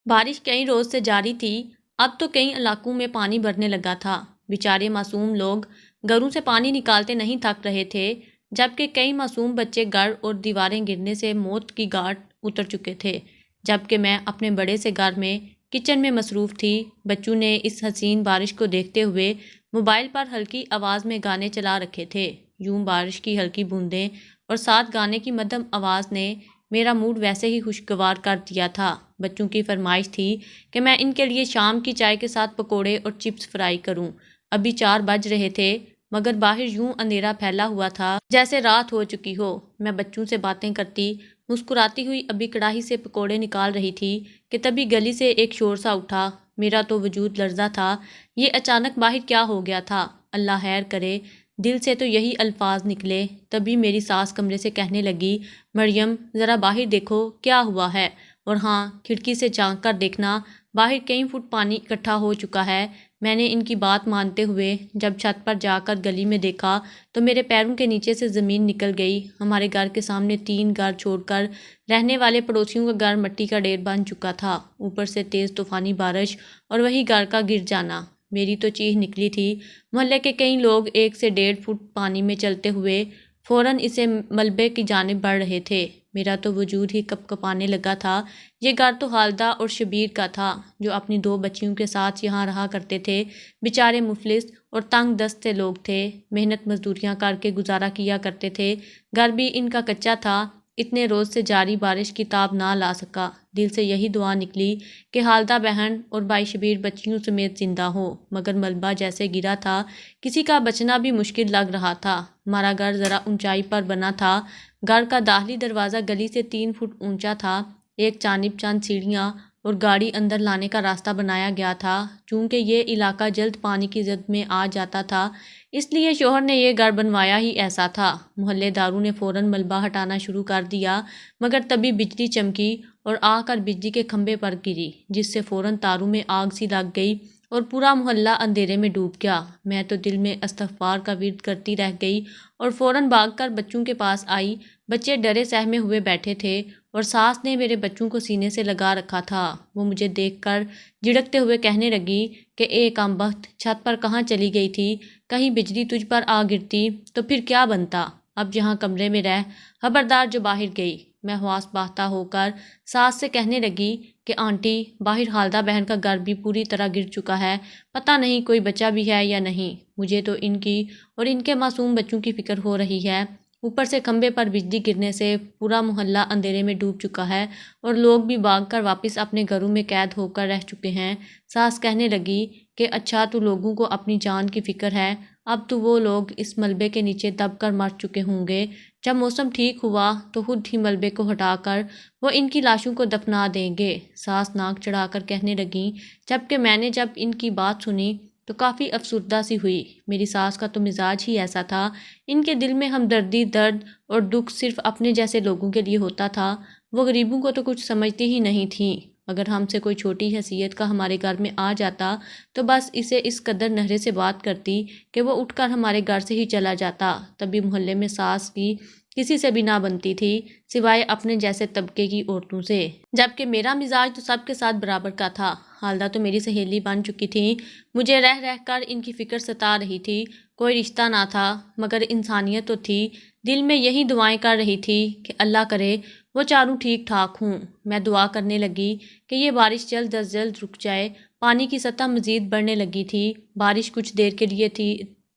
بارش کئی روز سے جاری تھی۔ اب تو کئی علاقوں میں پانی بھرنے لگا تھا۔ بیچارے معصوم لوگ گھروں سے پانی نکالتے نہیں تھک رہے تھے، جبکہ کئی معصوم بچے گھر اور دیواریں گرنے سے موت کی گھاٹ اتر چکے تھے۔ جبکہ میں اپنے بڑے سے گھر میں کچن میں مصروف تھی۔ بچوں نے اس حسین بارش کو دیکھتے ہوئے موبائل پر ہلکی آواز میں گانے چلا رکھے تھے۔ یوں بارش کی ہلکی بوندیں اور ساتھ گانے کی مدھم آواز نے میرا موڈ ویسے ہی خوشگوار کر دیا تھا۔ بچوں کی فرمائش تھی کہ میں ان کے لیے شام کی چائے کے ساتھ پکوڑے اور چپس فرائی کروں۔ ابھی 4 بج رہے تھے، مگر باہر یوں اندھیرا پھیلا ہوا تھا جیسے رات ہو چکی ہو۔ میں بچوں سے باتیں کرتی مسکراتی ہوئی ابھی کڑاہی سے پکوڑے نکال رہی تھی کہ تبھی گلی سے ایک شور سا اٹھا۔ میرا تو وجود لرزا تھا۔ یہ اچانک باہر کیا ہو گیا تھا؟ اللہ خیر کرے، دل سے تو یہی الفاظ نکلے۔ تبھی میری ساس کمرے سے کہنے لگی، مریم ذرا باہر دیکھو کیا ہوا ہے، اور ہاں کھڑکی سے جھانک کر دیکھنا، باہر کئی فٹ پانی اکٹھا ہو چکا ہے۔ میں نے ان کی بات مانتے ہوئے جب چھت پر جا کر گلی میں دیکھا تو میرے پیروں کے نیچے سے زمین نکل گئی۔ ہمارے گھر کے سامنے 3 گھر چھوڑ کر رہنے والے پڑوسیوں کا گھر مٹی کا ڈھیر بن چکا تھا۔ اوپر سے تیز طوفانی بارش اور وہی گھر کا گر جانا۔ میری تو چیخ نکلی تھی۔ محلے کے کئی لوگ 1 سے 1.5 فٹ پانی میں چلتے ہوئے فوراً اسے ملبے کی جانب بڑھ رہے تھے۔ میرا تو وجود ہی کپ کپانے لگا تھا۔ یہ گھر تو خالدہ اور شبیر کا تھا، جو اپنی 2 بچیوں کے ساتھ یہاں رہا کرتے تھے۔ بیچارے مفلس اور تنگ دست سے لوگ تھے، محنت مزدوریاں کر کے گزارا کیا کرتے تھے۔ گھر بھی ان کا کچا تھا، اتنے روز سے جاری بارش کی تاب نہ لا سکا۔ دل سے یہی دعا نکلی کہ خالدہ بہن اور بھائی شبیر بچیوں سمیت زندہ ہو، مگر ملبہ جیسے گرا تھا کسی کا بچنا بھی مشکل لگ رہا تھا۔ ہمارا گھر ذرا اونچائی پر بنا تھا۔ گھر کا داخلی دروازہ گلی سے 3 فٹ اونچا تھا۔ ایک جانب چند سیڑھیاں اور گاڑی اندر لانے کا راستہ بنایا گیا تھا۔ چونکہ یہ علاقہ جلد پانی کی زد میں آ جاتا تھا، اس لیے شوہر نے یہ گھر بنوایا ہی ایسا تھا۔ محلے داروں نے فوراً ملبہ ہٹانا شروع کر دیا، مگر تبھی بجلی چمکی اور آ کر بجلی کے کھمبے پر گری، جس سے فوراً تاروں میں آگ سی لگ گئی اور پورا محلہ اندھیرے میں ڈوب گیا۔ میں تو دل میں استغفار کا ورد کرتی رہ گئی اور فوراً بھاگ کر بچوں کے پاس آئی۔ بچے ڈرے سہمے ہوئے بیٹھے تھے اور ساس نے میرے بچوں کو سینے سے لگا رکھا تھا۔ وہ مجھے دیکھ کر جھڑکتے ہوئے کہنے لگی کہ اے کمبخت، چھت پر کہاں چلی گئی تھی؟ کہیں بجلی تجھ پر آ گرتی تو پھر کیا بنتا؟ اب جہاں کمرے میں رہ، خبردار جو باہر گئی۔ میں حواس باختہ ہو کر ساس سے کہنے لگی کہ آنٹی، باہر خالدہ بہن کا گھر بھی پوری طرح گر چکا ہے، پتہ نہیں کوئی بچہ بھی ہے یا نہیں۔ مجھے تو ان کی اور ان کے معصوم بچوں کی فکر ہو رہی ہے۔ اوپر سے کھمبے پر بجلی گرنے سے پورا محلہ اندھیرے میں ڈوب چکا ہے اور لوگ بھی بھاگ کر واپس اپنے گھروں میں قید ہو کر رہ چکے ہیں۔ ساس کہنے لگی کہ اچھا تو لوگوں کو اپنی جان کی فکر ہے، اب تو وہ لوگ اس ملبے کے نیچے دب کر مر چکے ہوں گے۔ جب موسم ٹھیک ہوا تو خود ہی ملبے کو ہٹا کر وہ ان کی لاشوں کو دفنا دیں گے۔ ساس ناک چڑھا کر کہنے لگیں، جبکہ میں نے جب ان کی بات سنی تو کافی افسردہ سی ہوئی۔ میری ساس کا تو مزاج ہی ایسا تھا، ان کے دل میں ہمدردی، درد اور دکھ صرف اپنے جیسے لوگوں کے لیے ہوتا تھا۔ وہ غریبوں کو تو کچھ سمجھتی ہی نہیں تھیں۔ اگر ہم سے کوئی چھوٹی حیثیت کا ہمارے گھر میں آ جاتا تو بس اسے اس قدر نہرے سے بات کرتی کہ وہ اٹھ کر ہمارے گھر سے ہی چلا جاتا۔ تبھی محلے میں ساس کی کسی سے بھی نہ بنتی تھی، سوائے اپنے جیسے طبقے کی عورتوں سے۔ جبکہ میرا مزاج تو سب کے ساتھ برابر کا تھا۔ خالدہ تو میری سہیلی بن چکی تھیں، مجھے رہ رہ کر ان کی فکر ستا رہی تھی۔ کوئی رشتہ نہ تھا، مگر انسانیت تو تھی۔ دل میں یہی دعائیں کر رہی تھی کہ اللہ کرے وہ چاروں ٹھیک ٹھاک ہوں۔ میں دعا کرنے لگی کہ یہ بارش جلد از جلد رک جائے۔ پانی کی سطح مزید بڑھنے لگی تھی۔ بارش کچھ دیر کے لیے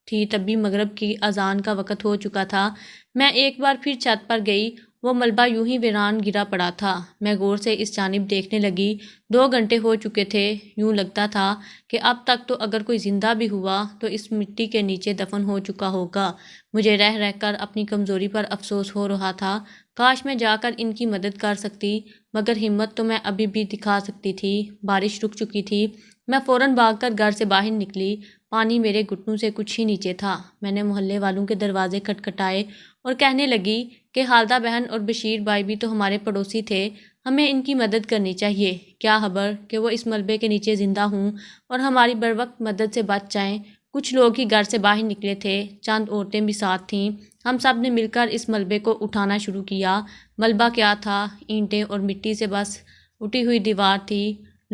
تھی تبھی مغرب کی اذان کا وقت ہو چکا تھا۔ میں ایک بار پھر چھت پر گئی، وہ ملبہ یوں ہی ویران گرا پڑا تھا۔ میں غور سے اس جانب دیکھنے لگی۔ 2 گھنٹے ہو چکے تھے۔ یوں لگتا تھا کہ اب تک تو اگر کوئی زندہ بھی ہوا تو اس مٹی کے نیچے دفن ہو چکا ہوگا۔ مجھے رہ رہ کر اپنی کمزوری پر افسوس ہو رہا تھا۔ کاش میں جا کر ان کی مدد کر سکتی، مگر ہمت تو میں ابھی بھی دکھا سکتی تھی۔ بارش رک چکی تھی۔ میں فوراً بھاگ کر گھر سے باہر نکلی۔ پانی میرے گھٹنوں سے کچھ ہی نیچے تھا۔ میں نے محلے والوں کے دروازے کھٹکھٹائے اور کہنے لگی کہ خالدہ بہن اور بشیر بھائی بھی تو ہمارے پڑوسی تھے، ہمیں ان کی مدد کرنی چاہیے۔ کیا خبر کہ وہ اس ملبے کے نیچے زندہ ہوں اور ہماری بروقت مدد سے بچ جائیں۔ کچھ لوگ ہی گھر سے باہر نکلے تھے، چند عورتیں بھی ساتھ تھیں۔ ہم سب نے مل کر اس ملبے کو اٹھانا شروع کیا۔ ملبہ کیا تھا؟ اینٹیں اور مٹی سے بس اٹھی ہوئی دیوار تھی۔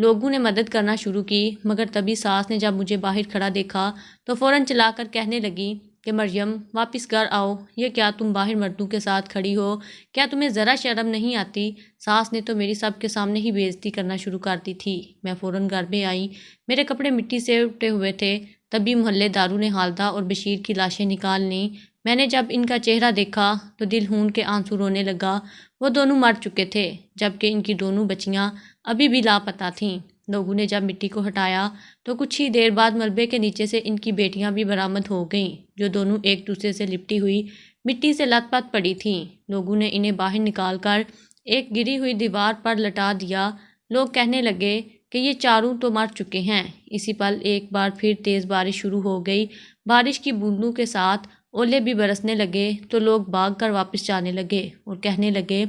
لوگوں نے مدد کرنا شروع کی، مگر تبھی ساس نے جب مجھے باہر کھڑا دیکھا تو فوراً چلا کر کہنے لگی کہ مریم واپس گھر آؤ، یہ کیا تم باہر مردوں کے ساتھ کھڑی ہو؟ کیا تمہیں ذرا شرم نہیں آتی؟ ساس نے تو میری سب کے سامنے ہی بے عزتی کرنا شروع کر دی تھی۔ میں فوراً گھر میں آئی، میرے کپڑے مٹی سے اٹے ہوئے تھے۔ تبھی محلے داروں نے حالدہ اور بشیر کی لاشیں نکال لیں۔ میں نے جب ان کا چہرہ دیکھا تو دل ہون کے آنسو رونے لگا۔ وہ دونوں مر چکے تھے، جبکہ ان کی دونوں بچیاں ابھی بھی لاپتہ تھیں۔ لوگوں نے جب مٹی کو ہٹایا تو کچھ ہی دیر بعد ملبے کے نیچے سے ان کی بیٹیاں بھی برآمد ہو گئیں، جو دونوں ایک دوسرے سے لپٹی ہوئی مٹی سے لت پت پڑی تھیں۔ لوگوں نے انہیں باہر نکال کر ایک گری ہوئی دیوار پر لٹا دیا۔ لوگ کہنے لگے کہ یہ چاروں تو مر چکے ہیں۔ اسی پل ایک بار پھر تیز بارش شروع ہو گئی۔ بارش کی بوندوں کے ساتھ اولے بھی برسنے لگے تو لوگ بھاگ کر واپس جانے لگے اور کہنے لگے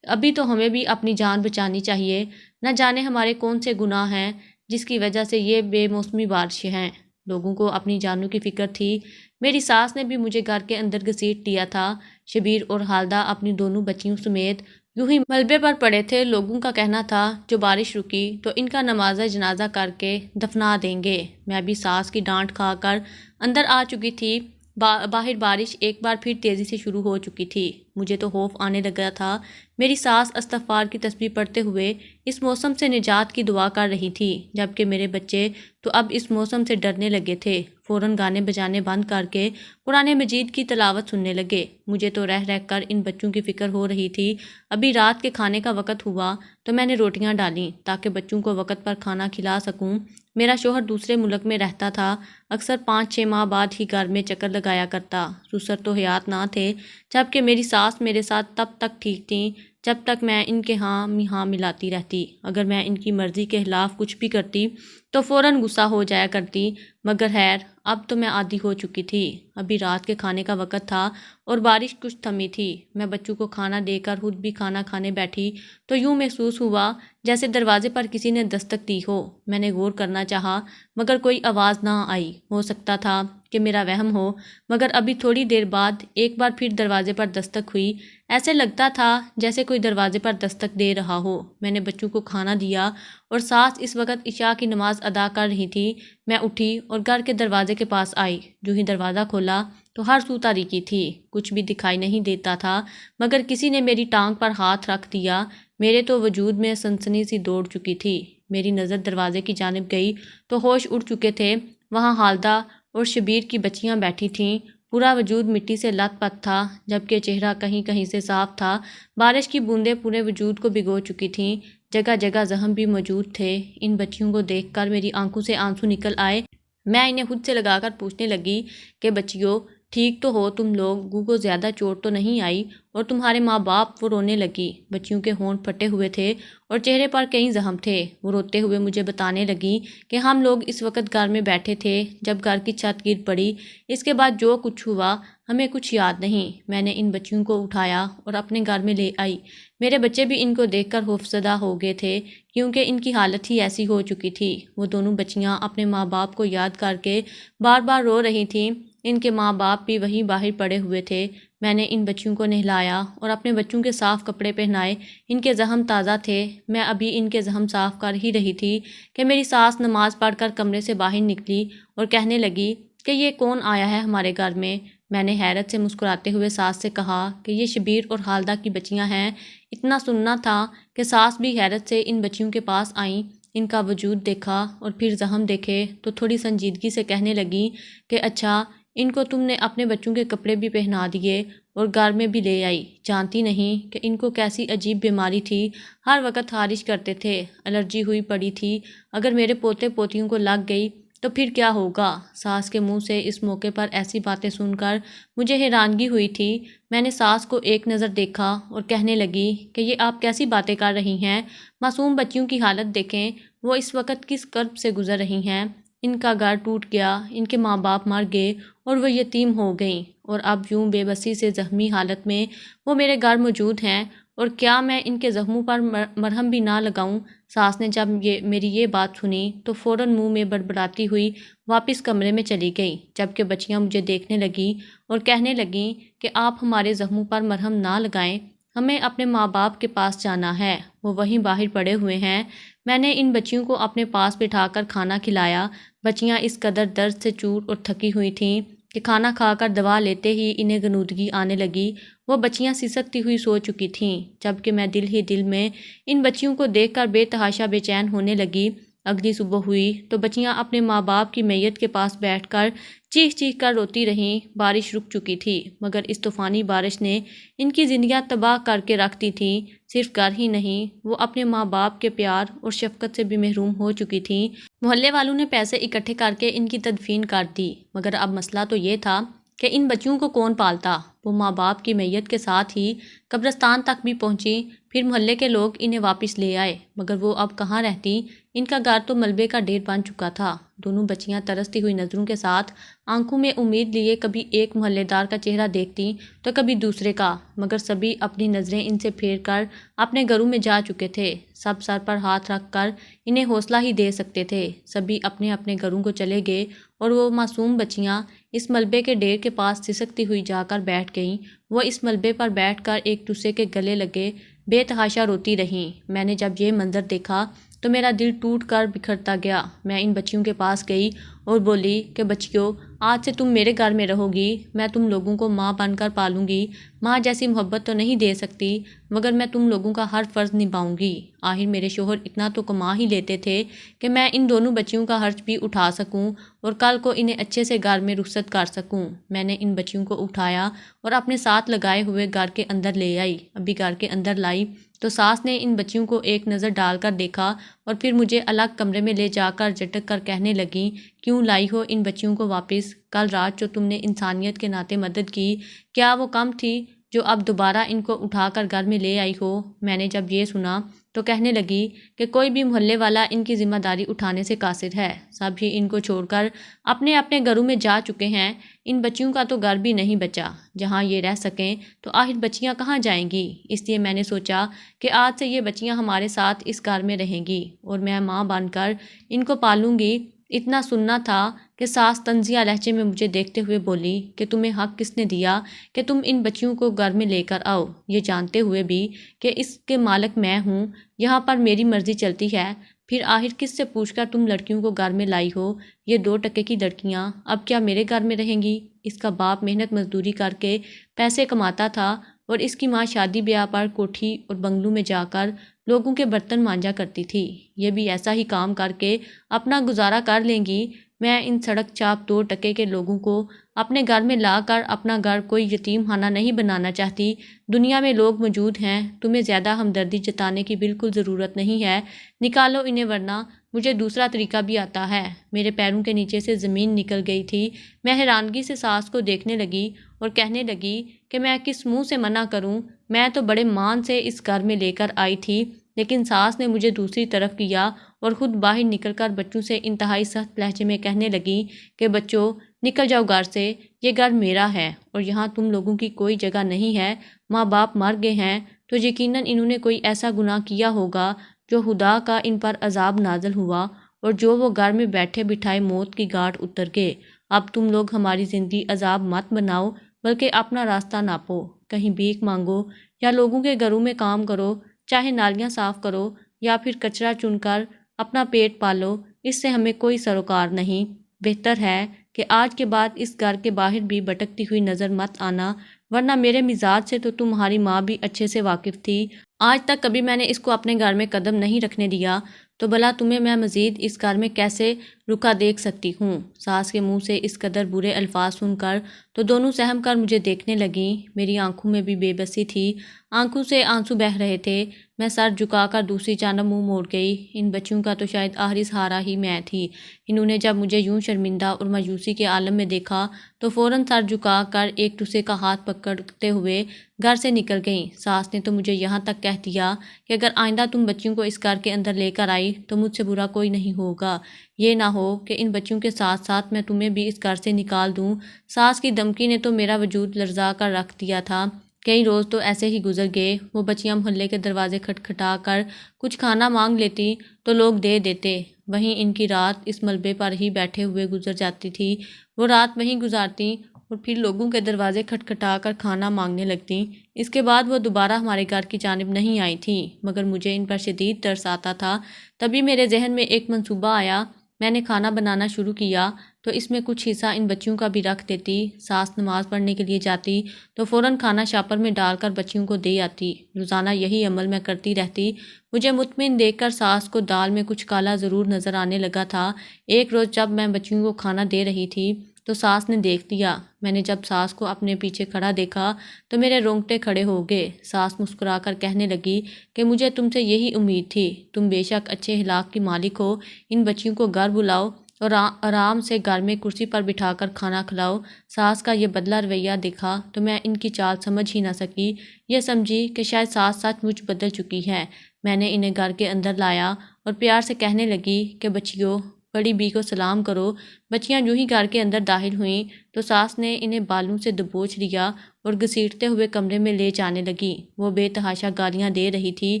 ابھی تو ہمیں بھی اپنی جان بچانی چاہیے، نہ جانے ہمارے کون سے گناہ ہیں جس کی وجہ سے یہ بے موسمی بارشیں ہیں۔ لوگوں کو اپنی جانوں کی فکر تھی۔ میری ساس نے بھی مجھے گھر کے اندر گھسیٹ لیا تھا۔ شبیر اور حالدہ اپنی دونوں بچیوں سمیت یوں ہی ملبے پر پڑے تھے۔ لوگوں کا کہنا تھا جو بارش رکی تو ان کا نماز جنازہ کر کے دفنا دیں گے۔ میں بھی ساس کی ڈانٹ کھا کر اندر آ چکی تھی۔ باہر بارش ایک بار پھر تیزی سے شروع ہو چکی تھی۔ مجھے تو خوف آنے لگا تھا۔ میری ساس استغفار کی تسبیح پڑھتے ہوئے اس موسم سے نجات کی دعا کر رہی تھی، جبکہ میرے بچے تو اب اس موسم سے ڈرنے لگے تھے۔ فوراً گانے بجانے بند کر کے قرآن مجید کی تلاوت سننے لگے۔ مجھے تو رہ رہ کر ان بچوں کی فکر ہو رہی تھی۔ ابھی رات کے کھانے کا وقت ہوا تو میں نے روٹیاں ڈالیں تاکہ بچوں کو وقت پر کھانا کھلا سکوں۔ میرا شوہر دوسرے ملک میں رہتا تھا، اکثر 5-6 ماہ بعد ہی گھر میں چکر لگایا کرتا۔ سسر تو حیات نہ تھے، جبکہ میری ساس میرے ساتھ تب تک ٹھیک تھیں جب تک میں ان کے ہاں ملاتی رہتی۔ اگر میں ان کی مرضی کے خلاف کچھ بھی کرتی تو فوراً غصہ ہو جایا کرتی، مگر خیر اب تو میں عادی ہو چکی تھی۔ ابھی رات کے کھانے کا وقت تھا اور بارش کچھ تھمی تھی۔ میں بچوں کو کھانا دے کر خود بھی کھانا کھانے بیٹھی تو یوں محسوس ہوا جیسے دروازے پر کسی نے دستک دی ہو۔ میں نے غور کرنا چاہا مگر کوئی آواز نہ آئی۔ ہو سکتا تھا کہ میرا وہم ہو، مگر ابھی تھوڑی دیر بعد ایک بار پھر دروازے پر دستک ہوئی۔ ایسے لگتا تھا جیسے کوئی دروازے پر دستک دے رہا ہو۔ میں نے بچوں کو کھانا دیا اور ساس اس وقت عشاء کی نماز ادا کر رہی تھی۔ میں اٹھی اور گھر کے دروازے کے پاس آئی۔ جو ہی دروازہ کھولا تو ہر سو تاریکی تھی، کچھ بھی دکھائی نہیں دیتا تھا، مگر کسی نے میری ٹانگ پر ہاتھ رکھ دیا۔ میرے تو وجود میں سنسنی سی دوڑ چکی تھی۔ میری نظر دروازے کی جانب گئی تو ہوش اڑ چکے تھے۔ وہاں حالدہ اور شبیر کی بچیاں بیٹھی تھیں۔ پورا وجود مٹی سے لت پت تھا، جبکہ چہرہ کہیں کہیں سے صاف تھا۔ بارش کی بوندیں پورے وجود کو بھگو چکی تھیں، جگہ جگہ زخم بھی موجود تھے۔ ان بچیوں کو دیکھ کر میری آنکھوں سے آنسو نکل آئے۔ میں انہیں خود سے لگا کر پوچھنے لگی کہ بچیوں ٹھیک تو ہو تم لوگ؟ گو کو زیادہ چوٹ تو نہیں آئی؟ اور تمہارے ماں باپ؟ وہ رونے لگی۔ بچیوں کے ہونٹ پھٹے ہوئے تھے اور چہرے پر کئی زخم تھے۔ وہ روتے ہوئے مجھے بتانے لگی کہ ہم لوگ اس وقت گھر میں بیٹھے تھے جب گھر کی چھت گر پڑی۔ اس کے بعد جو کچھ ہوا ہمیں کچھ یاد نہیں۔ میں نے ان بچیوں کو اٹھایا اور اپنے گھر میں لے آئی۔ میرے بچے بھی ان کو دیکھ کر خوفزدہ ہو گئے تھے، کیونکہ ان کی حالت ہی ایسی ہو چکی تھی۔ وہ دونوں بچیاں اپنے ماں باپ کو یاد کر کے بار بار رو رہی تھیں۔ ان کے ماں باپ بھی وہیں باہر پڑے ہوئے تھے۔ میں نے ان بچیوں کو نہلایا اور اپنے بچوں کے صاف کپڑے پہنائے۔ ان کے زخم تازہ تھے۔ میں ابھی ان کے زخم صاف کر ہی رہی تھی کہ میری ساس نماز پڑھ کر کمرے سے باہر نکلی اور کہنے لگی کہ یہ کون آیا ہے ہمارے گھر میں؟ میں نے حیرت سے مسکراتے ہوئے ساس سے کہا کہ یہ شبیر اور حالدہ کی بچیاں ہیں۔ اتنا سننا تھا کہ ساس بھی حیرت سے ان بچیوں کے پاس آئیں۔ ان کا وجود دیکھا اور پھر زخم دیکھے تو تھوڑی سنجیدگی سے کہنے لگی کہ اچھا ان کو تم نے اپنے بچوں کے کپڑے بھی پہنا دیے اور گھر میں بھی لے آئی۔ جانتی نہیں کہ ان کو کیسی عجیب بیماری تھی، ہر وقت خارش کرتے تھے، الرجی ہوئی پڑی تھی۔ اگر میرے پوتے پوتیوں کو لگ گئی تو پھر کیا ہوگا؟ ساس کے منہ سے اس موقع پر ایسی باتیں سن کر مجھے حیرانگی ہوئی تھی۔ میں نے ساس کو ایک نظر دیکھا اور کہنے لگی کہ یہ آپ کیسی باتیں کر رہی ہیں؟ معصوم بچیوں کی حالت دیکھیں، وہ اس وقت کس کرب سے گزر رہی ہیں۔ ان کا گھر ٹوٹ گیا، ان کے ماں باپ مر گئے اور وہ یتیم ہو گئیں، اور اب یوں بے بسی سے زخمی حالت میں وہ میرے گھر موجود ہیں، اور کیا میں ان کے زخموں پر مرہم بھی نہ لگاؤں؟ ساس نے جب میری یہ بات سنی تو فوراً منہ میں بڑبڑاتی ہوئی واپس کمرے میں چلی گئی، جبکہ بچیاں مجھے دیکھنے لگیں اور کہنے لگیں کہ آپ ہمارے زخموں پر مرہم نہ لگائیں، ہمیں اپنے ماں باپ کے پاس جانا ہے، وہ وہیں باہر پڑے ہوئے ہیں۔ میں نے ان بچیوں کو اپنے پاس بٹھا کر کھانا کھلایا۔ بچیاں اس قدر درد سے چور اور تھکی ہوئی تھیں کہ کھانا کھا کر دوا لیتے ہی انہیں غنودگی آنے لگی۔ وہ بچیاں سسکتی ہوئی سو چکی تھیں، جبکہ میں دل ہی دل میں ان بچیوں کو دیکھ کر بے تحاشا بے چین ہونے لگی۔ اگلی صبح ہوئی تو بچیاں اپنے ماں باپ کی میت کے پاس بیٹھ کر چیخ چیخ کر روتی رہیں۔ بارش رک چکی تھی، مگر اس طوفانی بارش نے ان کی زندگیاں تباہ کر کے رکھ دی تھیں۔ صرف گھر ہی نہیں، وہ اپنے ماں باپ کے پیار اور شفقت سے بھی محروم ہو چکی تھیں۔ محلے والوں نے پیسے اکٹھے کر کے ان کی تدفین کر دی، مگر اب مسئلہ تو یہ تھا کہ ان بچیوں کو کون پالتا۔ وہ ماں باپ کی میت کے ساتھ ہی قبرستان تک بھی پہنچی۔ پھر محلے کے لوگ انہیں واپس لے آئے، مگر وہ اب کہاں رہتی؟ ان کا گھر تو ملبے کا ڈھیر بن چکا تھا۔ دونوں بچیاں ترستی ہوئی نظروں کے ساتھ آنکھوں میں امید لیے کبھی ایک محلے دار کا چہرہ دیکھتی تو کبھی دوسرے کا، مگر سبھی اپنی نظریں ان سے پھیر کر اپنے گھروں میں جا چکے تھے۔ سب سر پر ہاتھ رکھ کر انہیں حوصلہ ہی دے سکتے تھے۔ سبھی اپنے اپنے گھروں کو چلے گئے اور وہ معصوم بچیاں اس ملبے کے ڈھیر کے پاس سسکتی ہوئی جا کر بیٹھ گئیں۔ وہ اس ملبے پر بیٹھ کر ایک دوسرے کے گلے لگے بے تحاشا روتی رہیں۔ میں نے جب یہ منظر دیکھا تو میرا دل ٹوٹ کر بکھرتا گیا۔ میں ان بچیوں کے پاس گئی اور بولی کہ بچیوں، آج سے تم میرے گھر میں رہو گی۔ میں تم لوگوں کو ماں بن کر پالوں گی۔ ماں جیسی محبت تو نہیں دے سکتی، مگر میں تم لوگوں کا ہر فرض نبھاؤں گی۔ آخر میرے شوہر اتنا تو کما ہی لیتے تھے کہ میں ان دونوں بچیوں کا خرچ بھی اٹھا سکوں اور کل کو انہیں اچھے سے گھر میں رخصت کر سکوں۔ میں نے ان بچیوں کو اٹھایا اور اپنے ساتھ لگائے ہوئے گھر کے اندر لے آئی۔ ابھی گھر کے اندر لائی تو ساس نے ان بچیوں کو ایک نظر ڈال کر دیکھا اور پھر مجھے الگ کمرے میں لے جا کر جھٹک کر کہنے لگیں، کیوں لائی ہو ان بچیوں کو واپس؟ کل رات جو تم نے انسانیت کے ناطے مدد کی، کیا وہ کم تھی جو اب دوبارہ ان کو اٹھا کر گھر میں لے آئی ہو؟ میں نے جب یہ سنا تو کہنے لگی کہ کوئی بھی محلے والا ان کی ذمہ داری اٹھانے سے قاصر ہے۔ سب ہی ان کو چھوڑ کر اپنے اپنے گھروں میں جا چکے ہیں۔ ان بچیوں کا تو گھر بھی نہیں بچا جہاں یہ رہ سکیں، تو آخر بچیاں کہاں جائیں گی؟ اس لیے میں نے سوچا کہ آج سے یہ بچیاں ہمارے ساتھ اس گھر میں رہیں گی اور میں ماں بن کر ان کو پالوں گی۔ اتنا سننا تھا کہ ساس طنزیہ لہجے میں مجھے دیکھتے ہوئے بولی کہ تمہیں حق کس نے دیا کہ تم ان بچیوں کو گھر میں لے کر آؤ، یہ جانتے ہوئے بھی کہ اس کے مالک میں ہوں، یہاں پر میری مرضی چلتی ہے؟ پھر آخر کس سے پوچھ کر تم لڑکیوں کو گھر میں لائی ہو؟ یہ 2 ٹکے کی لڑکیاں اب کیا میرے گھر میں رہیں گی؟ اس کا باپ محنت مزدوری کر کے پیسے کماتا تھا اور اس کی ماں شادی بیاہ پر کوٹھی اور بنگلوں میں جا کر لوگوں کے برتن مانجا کرتی تھی۔ یہ بھی ایسا ہی کام کر کے اپنا گزارا کر لیں گی۔ میں ان سڑک چاپ 2 ٹکے کے لوگوں کو اپنے گھر میں لا کر اپنا گھر کوئی یتیم خانہ نہیں بنانا چاہتی۔ دنیا میں لوگ موجود ہیں، تمہیں زیادہ ہمدردی جتانے کی بالکل ضرورت نہیں ہے، نکالو انہیں ورنہ مجھے دوسرا طریقہ بھی آتا ہے۔ میرے پیروں کے نیچے سے زمین نکل گئی تھی۔ میں حیرانگی سے ساس کو دیکھنے لگی اور کہنے لگی کہ میں کس منہ سے منع کروں؟ میں تو بڑے مان سے اس گھر میں لے کر آئی تھی، لیکن ساس نے مجھے دوسری طرف کیا اور خود باہر نکل کر بچوں سے انتہائی سخت لہجے میں کہنے لگی کہ بچوں، نکل جاؤ گھر سے، یہ گھر میرا ہے اور یہاں تم لوگوں کی کوئی جگہ نہیں ہے۔ ماں باپ مر گئے ہیں تو یقیناً انہوں نے کوئی ایسا گناہ کیا ہوگا جو خدا کا ان پر عذاب نازل ہوا اور جو وہ گھر میں بیٹھے بٹھائے موت کی گھاٹ اتر گئے۔ اب تم لوگ ہماری زندگی عذاب مت بناؤ، بلکہ اپنا راستہ ناپو، کہیں بھیک مانگو یا لوگوں کے گھروں میں کام کرو، چاہے نالیاں صاف کرو یا پھر کچرا چن کر اپنا پیٹ پالو، اس سے ہمیں کوئی سروکار نہیں۔ بہتر ہے کہ آج کے بعد اس گھر کے باہر بھی بھٹکتی ہوئی نظر مت آنا، ورنہ میرے مزاج سے تو تمہاری ماں بھی اچھے سے واقف تھی۔ آج تک کبھی میں نے اس کو اپنے گھر میں قدم نہیں رکھنے دیا، تو بھلا تمہیں میں مزید اس گھر میں کیسے رکا دیکھ سکتی ہوں؟ ساس کے منہ سے اس قدر برے الفاظ سن کر تو دونوں سہم کر مجھے دیکھنے لگیں۔ میری آنکھوں میں بھی بے بسی تھی، آنکھوں سے آنسو بہہ رہے تھے۔ میں سر جھکا کر دوسری جانب منہ موڑ گئی۔ ان بچیوں کا تو شاید آخری سہارا ہی میں تھی۔ انہوں نے جب مجھے یوں شرمندہ اور مایوسی کے عالم میں دیکھا تو فوراً سر جھکا کر ایک دوسرے کا ہاتھ پکڑتے ہوئے گھر سے نکل گئیں۔ ساس نے تو مجھے یہاں تک کہہ دیا کہ اگر آئندہ تم بچیوں کو اس گھر کے اندر لے کر آئی تو مجھ سے برا کوئی نہیں ہوگا، یہ نہ ہو کہ ان بچیوں کے ساتھ ساتھ میں تمہیں بھی اس گھر سے نکال دوں۔ ساس کی دھمکی نے تو میرا وجود لرزا کر رکھ دیا تھا۔ کئی روز تو ایسے ہی گزر گئے۔ وہ بچیاں محلے کے دروازے کھٹکھٹا کر کچھ کھانا مانگ لیتی تو لوگ دے دیتے، وہیں ان کی رات اس ملبے پر ہی بیٹھے ہوئے گزر جاتی تھی۔ وہ رات وہیں گزارتی اور پھر لوگوں کے دروازے کھٹکھٹا کر کھانا مانگنے لگتیں۔ اس کے بعد وہ دوبارہ ہمارے گھر کی جانب نہیں آئی تھیں، مگر مجھے ان پر شدید ترس آتا تھا۔ تبھی میرے ذہن میں ایک منصوبہ آیا۔ میں نے کھانا بنانا شروع کیا تو اس میں کچھ حصہ ان بچیوں کا بھی رکھ دیتی۔ ساس نماز پڑھنے کے لیے جاتی تو فوراً کھانا شاپر میں ڈال کر بچیوں کو دے آتی۔ روزانہ یہی عمل میں کرتی رہتی۔ مجھے مطمئن دیکھ کر ساس کو دال میں کچھ کالا ضرور نظر آنے لگا تھا۔ ایک روز جب میں بچیوں کو کھانا دے رہی تھی تو ساس نے دیکھ لیا۔ میں نے جب ساس کو اپنے پیچھے کھڑا دیکھا تو میرے رونگٹے کھڑے ہو گئے۔ ساس مسکرا کر کہنے لگی کہ مجھے تم سے یہی امید تھی، تم بے شک اچھے اخلاق کی مالک ہو، ان بچیوں کو گھر بلاؤ اور آرام سے گھر میں کرسی پر بٹھا کر کھانا کھلاؤ۔ ساس کا یہ بدلہ رویہ دیکھا تو میں ان کی چال سمجھ ہی نہ سکی۔ یہ سمجھی کہ شاید ساس سچ مچ بدل چکی ہے۔ میں نے انہیں گھر کے اندر لایا اور پیار سے کہنے لگی کہ بچیوں، بڑی بی کو سلام کرو۔ بچیاں یوں ہی گھر کے اندر داخل ہوئیں تو ساس نے انہیں بالوں سے دبوچ لیا اور گھسیٹتے ہوئے کمرے میں لے جانے لگی۔ وہ بے تحاشا گالیاں دے رہی تھی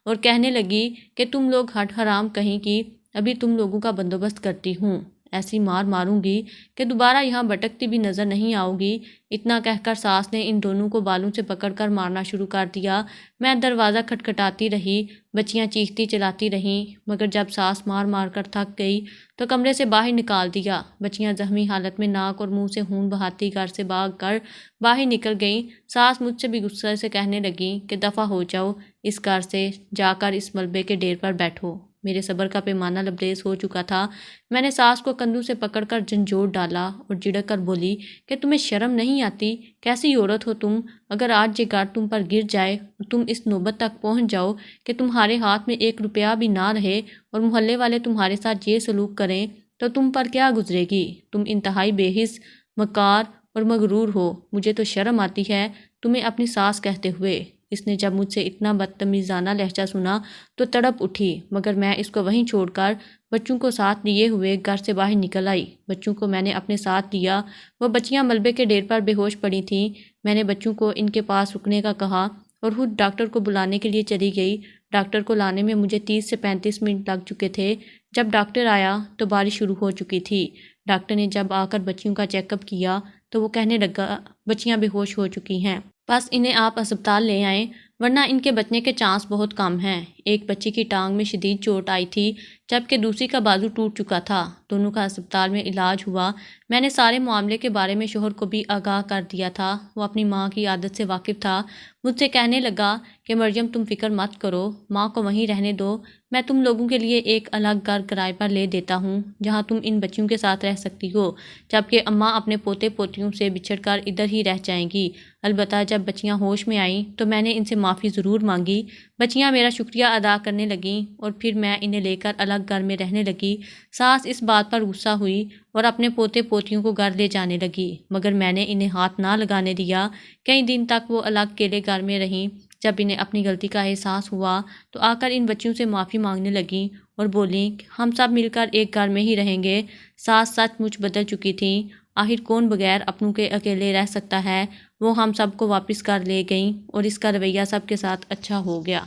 اور کہنے لگی کہ تم لوگ ہٹ حرام کہیں کی، ابھی تم لوگوں کا بندوبست کرتی ہوں، ایسی مار ماروں گی کہ دوبارہ یہاں بھٹکتی بھی نظر نہیں آؤ گی۔ اتنا کہہ کر ساس نے ان دونوں کو بالوں سے پکڑ کر مارنا شروع کر دیا۔ میں دروازہ کھٹکھٹاتی رہی، بچیاں چیختی چلاتی رہیں، مگر جب ساس مار مار کر تھک گئی تو کمرے سے باہر نکال دیا۔ بچیاں زخمی حالت میں ناک اور منہ سے خون بہاتی گھر سے بھاگ کر باہر نکل گئیں۔ ساس مجھ سے بھی غصے سے کہنے لگیں کہ دفع ہو جاؤ، اس گھر سے جا کر اس ملبے کے ڈیر پر بیٹھو۔ میرے صبر کا پیمانہ لبریز ہو چکا تھا۔ میں نے ساس کو کندھوں سے پکڑ کر جھنجھوڑ ڈالا اور جھڑک کر بولی کہ تمہیں شرم نہیں آتی؟ کیسی عورت ہو تم؟ اگر آج یہ گھر تم پر گر جائے اور تم اس نوبت تک پہنچ جاؤ کہ تمہارے ہاتھ میں ایک روپیہ بھی نہ رہے اور محلے والے تمہارے ساتھ یہ سلوک کریں تو تم پر کیا گزرے گی؟ تم انتہائی بے حس، مکار اور مغرور ہو۔ مجھے تو شرم آتی ہے تمہیں اپنی ساس کہتے ہوئے۔ اس نے جب مجھ سے اتنا بدتمیزانہ لہجہ سنا تو تڑپ اٹھی، مگر میں اس کو وہیں چھوڑ کر بچوں کو ساتھ لیے ہوئے گھر سے باہر نکل آئی۔ بچوں کو میں نے اپنے ساتھ لیا۔ وہ بچیاں ملبے کے ڈیر پر بے ہوش پڑی تھیں۔ میں نے بچوں کو ان کے پاس رکنے کا کہا اور خود ڈاکٹر کو بلانے کے لیے چلی گئی۔ ڈاکٹر کو لانے میں مجھے 30 سے 35 منٹ لگ چکے تھے۔ جب ڈاکٹر آیا تو بارش شروع ہو چکی تھی۔ ڈاکٹر نے جب آ کر بچیوں کا چیک اپ کیا تو وہ کہنے لگا بچیاں بے ہوش ہو چکی ہیں، بس انہیں آپ اسپتال لے آئیں ورنہ ان کے بچنے کے چانس بہت کم ہیں۔ ایک بچی کی ٹانگ میں شدید چوٹ آئی تھی جبکہ دوسری کا بازو ٹوٹ چکا تھا۔ دونوں کا اسپتال میں علاج ہوا۔ میں نے سارے معاملے کے بارے میں شوہر کو بھی آگاہ کر دیا تھا۔ وہ اپنی ماں کی عادت سے واقف تھا۔ مجھ سے کہنے لگا کہ مریم تم فکر مت کرو، ماں کو وہیں رہنے دو، میں تم لوگوں کے لیے ایک الگ گھر کرائے پر لے دیتا ہوں جہاں تم ان بچیوں کے ساتھ رہ سکتی ہو، جبکہ اماں اپنے پوتے پوتیوں سے بچھڑ کر ادھر ہی رہ جائیں گی۔ البتہ جب بچیاں ہوش میں آئیں تو میں نے ان سے معافی ضرور مانگی۔ بچیاں میرا شکریہ ادا کرنے لگیں اور پھر میں انہیں لے کر الگ گھر میں رہنے لگی۔ ساس اس بات پر غصہ ہوئی اور اپنے پوتے پوتیوں کو گھر لے جانے لگی، مگر میں نے انہیں ہاتھ نہ لگانے دیا۔ کئی دن تک وہ الگ اکیلے گھر میں رہیں۔ جب انہیں اپنی غلطی کا احساس ہوا تو آ کر ان بچیوں سے معافی مانگنے لگیں اور بولیں کہ ہم سب مل کر ایک گھر میں ہی رہیں گے۔ ساس سچ مچ بدل چکی تھیں۔ آخر کون بغیر اپنوں کے اکیلے رہ سکتا ہے؟ وہ ہم سب کو واپس کر لے گئیں اور اس کا رویہ سب کے ساتھ اچھا ہو گیا۔